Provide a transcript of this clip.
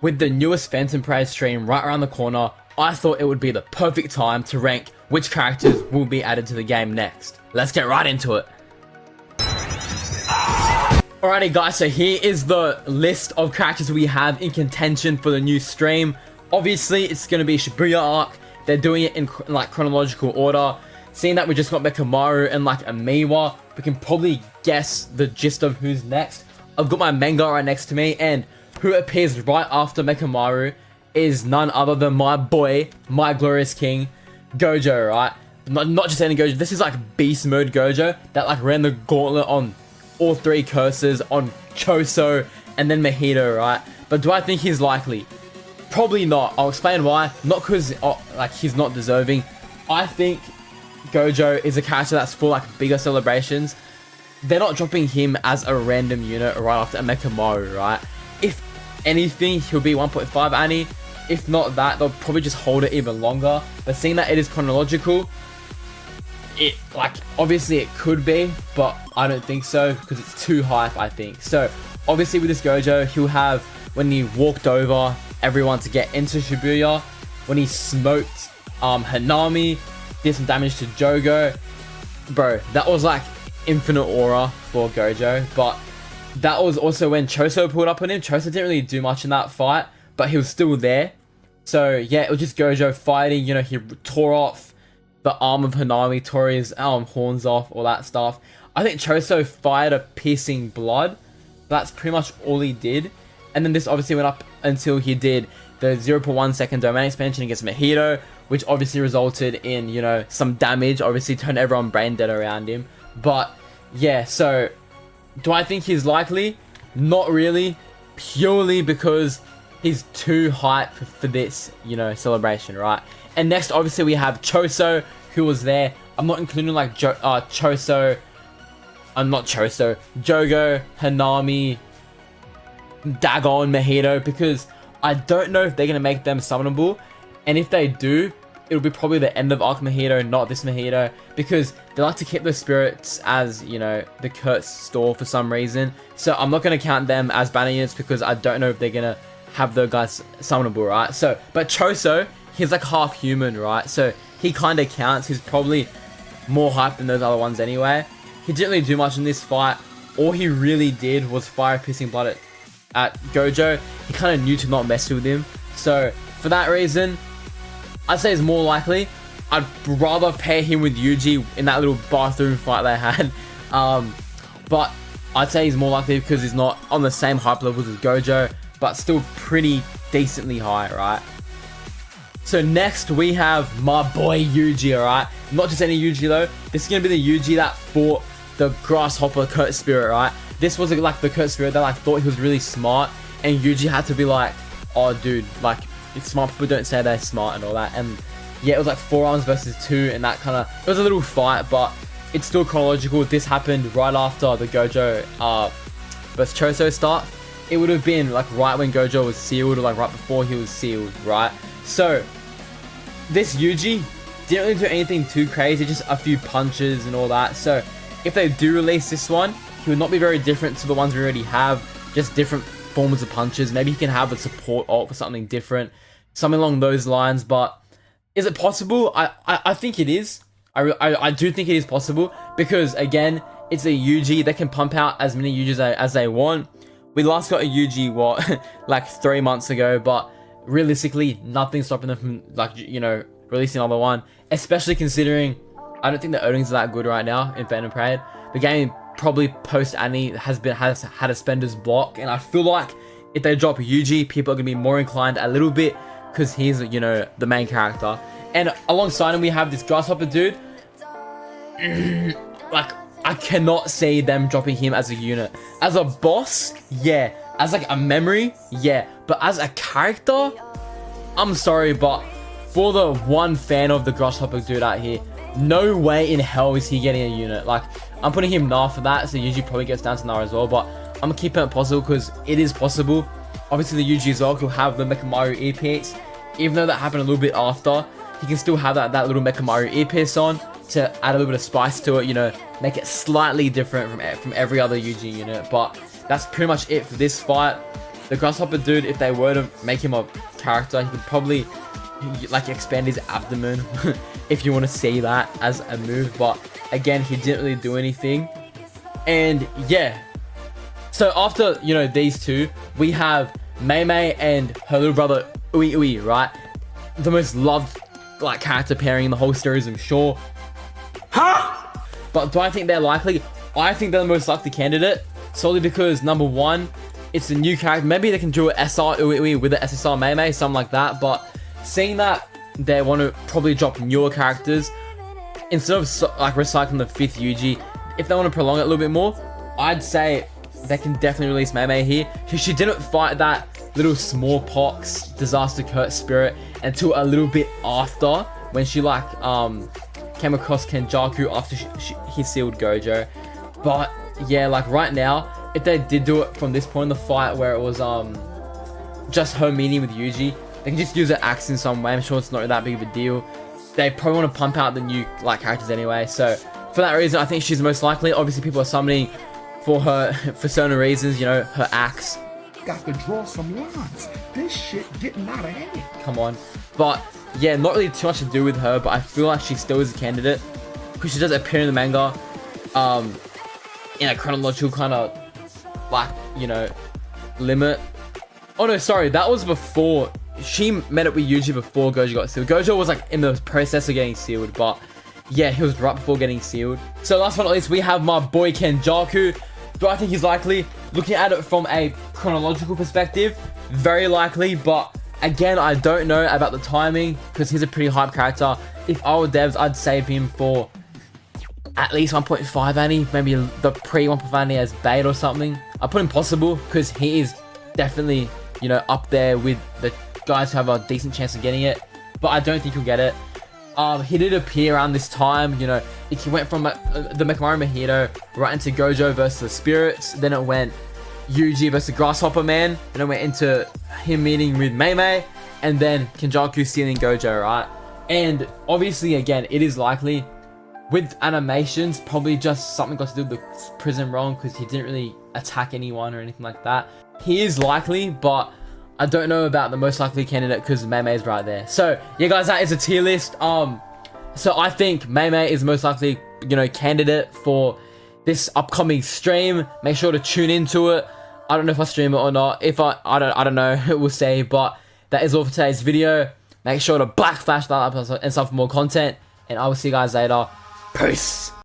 With the newest Phantom Parade stream right around the corner, I thought it would be the perfect time to rank which characters will be added to the game next. Let's get right into it. Alrighty guys, so here is the list of characters we have in contention for the new stream. Obviously, it's going to be Shibuya arc. They're doing it in like chronological order. Seeing that we just got Mekamaru and like a Miwa, we can probably guess the gist of who's next. I've got my manga right next to me, and who appears right after Mekamaru is none other than my boy, my glorious king, Gojo, right? Not just any Gojo, this is like beast mode Gojo that like ran the gauntlet on all three curses, on Choso and then Mahito, right? But do I think he's likely? Probably not. I'll explain why. Not because like he's not deserving. I think Gojo is a character that's for like bigger celebrations. They're not dropping him as a random unit right after Mekamaru, right? If anything, he'll be 1.5 Annie. If not that, they'll probably just hold it even longer. But seeing that it is chronological, it like obviously it could be, but I don't think so because it's too hype, I think. So obviously with this Gojo, he'll have when he walked over everyone to get into Shibuya, when he smoked Hanami, did some damage to Jogo. Bro, that was like infinite aura for Gojo, but that was also when Choso pulled up on him. Choso didn't really do much in that fight, but he was still there. So yeah, it was just Gojo fighting, you know, he tore off the arm of Hanami, tore his horns off, all that stuff. I think Choso fired a piercing blood. That's pretty much all he did. And then this obviously went up until he did the 0.1 second domain expansion against Mahito, which obviously resulted in, you know, some damage, obviously turned everyone brain dead around him. But yeah, so do I think he's likely? Not really, purely because he's too hype for this, you know, celebration, right? And next, obviously, we have Choso, who was there. I'm not including like Choso. I'm not Choso. Jogo, Hanami, Dagon, Mahito, because I don't know if they're gonna make them summonable, and if they do, it'll be probably the end of Arc Mahito, not this Mahito, because they like to keep the spirits as, you know, the Kurt's store for some reason. So I'm not going to count them as banner units because I don't know if they're going to have the guys summonable, right? So, but Choso, he's like half human, right? So he kind of counts. He's probably more hyped than those other ones anyway. He didn't really do much in this fight. All he really did was fire piercing blood at Gojo. He kind of knew to not mess with him. So for that reason, I'd say it's more likely. I'd rather pair him with Yuji in that little bathroom fight they had. But I'd say he's more likely because he's not on the same hype levels as Gojo, but still pretty decently high, right? So next we have my boy Yuji, alright? Not just any Yuji though. This is going to be the Yuji that fought the grasshopper Kurt Spirit, right? This was like the Kurt Spirit that like thought he was really smart, and Yuji had to be like, oh dude, like, smart people don't say they're smart and all that. And yeah, it was like 4 arms versus 2, and that kind of, it was a little fight, but it's still chronological. This happened right after the Gojo versus Choso start. It would have been like right when Gojo was sealed, or like right before he was sealed, right? So this Yuji didn't really do anything too crazy, just a few punches and all that. So if they do release this one, he would not be very different to the ones we already have, just different forms of punches. Maybe he can have a support ult for something different, something along those lines. But is it possible? I think it is. I do think it is possible, because again, it's a Yuji. They can pump out as many Yujis as they want. We last got a Yuji what like 3 months ago, but realistically nothing's stopping them from, like, you know, releasing another one, especially considering I don't think the earnings are that good right now in Phantom Parade. The game probably post Annie has had a spender's block, and I feel like if they drop Yuji, people are gonna be more inclined a little bit because he's, you know, the main character. And alongside him we have this grasshopper dude. Like, I cannot see them dropping him as a unit. As a boss, yeah. As like a memory, yeah. But as a character, I'm sorry, but for the one fan of the grasshopper dude out here, no way in hell is he getting a unit. Like, I'm putting him Nar for that, so Yuji probably gets down to Nar as well, but I'm gonna keep it possible because it is possible. Obviously the Yuji as well will have the Mekamaru earpiece. Even though that happened a little bit after, he can still have that little Mekamaru earpiece on to add a little bit of spice to it, you know, make it slightly different from every other Yuji unit. But that's pretty much it for this fight. The grasshopper dude, if they were to make him a character, he could probably like expand his abdomen if you want to see that as a move. But again, he didn't really do anything. And yeah, so after, you know, these two, we have Maymay and her little brother Ui, right? The most loved like character pairing in the whole series, I'm sure. Huh? But do I think they're likely? I think they're the most likely candidate, solely because number one, it's a new character. Maybe they can do an SR Ui with the SSR Maymay, something like that. But seeing that they want to probably drop newer characters instead of like recycling the 5th Yuji, if they want to prolong it a little bit more, I'd say they can definitely release Maymay here. She didn't fight that little smallpox disaster curse spirit until a little bit after, when she like came across Kenjaku after he sealed Gojo. But yeah, like right now, if they did do it from this point in the fight where it was just her meeting with Yuji, they can just use an axe in some way. I'm sure it's not that big of a deal. They probably want to pump out the new like characters anyway, so for that reason I think she's most likely. Obviously people are summoning for her for certain reasons, you know, her axe. Got to draw some lines. This shit getting out of hand. Come on. But yeah, not really too much to do with her, but I feel like she still is a candidate because she does appear in the manga in a chronological kind of like, you know, limit. Oh no, sorry, that was before she met up with Yuji, before Gojo got sealed. Gojo was like in the process of getting sealed, but yeah, he was right before getting sealed. So last but not least, we have my boy Kenjaku. Do I think he's likely? Looking at it from a chronological perspective, very likely, but again, I don't know about the timing because he's a pretty hype character. If I were devs, I'd save him for at least 1.5 annie, maybe the pre 1.5 annie as bait or something. I put him possible because he is definitely, you know, up there with the guys who have a decent chance of getting it, but I don't think he'll get it. He did appear around this time, you know, he went from the Maymay Mojito right into Gojo versus the Spirits, then it went Yuji versus Grasshopper Man, then it went into him meeting with Maymay, and then Kenjaku stealing Gojo, right? And obviously, again, it is likely with animations, probably just something got to do with the prison wrong because he didn't really attack anyone or anything like that. He is likely, but I don't know about the most likely candidate because Maymay is right there. So yeah, guys, that is a tier list. So I think Maymay is most likely, you know, candidate for this upcoming stream. Make sure to tune into it. I don't know if I stream it or not. If I don't know. We'll see. But that is all for today's video. Make sure to black flash that up and stuff for more content. And I will see you guys later. Peace.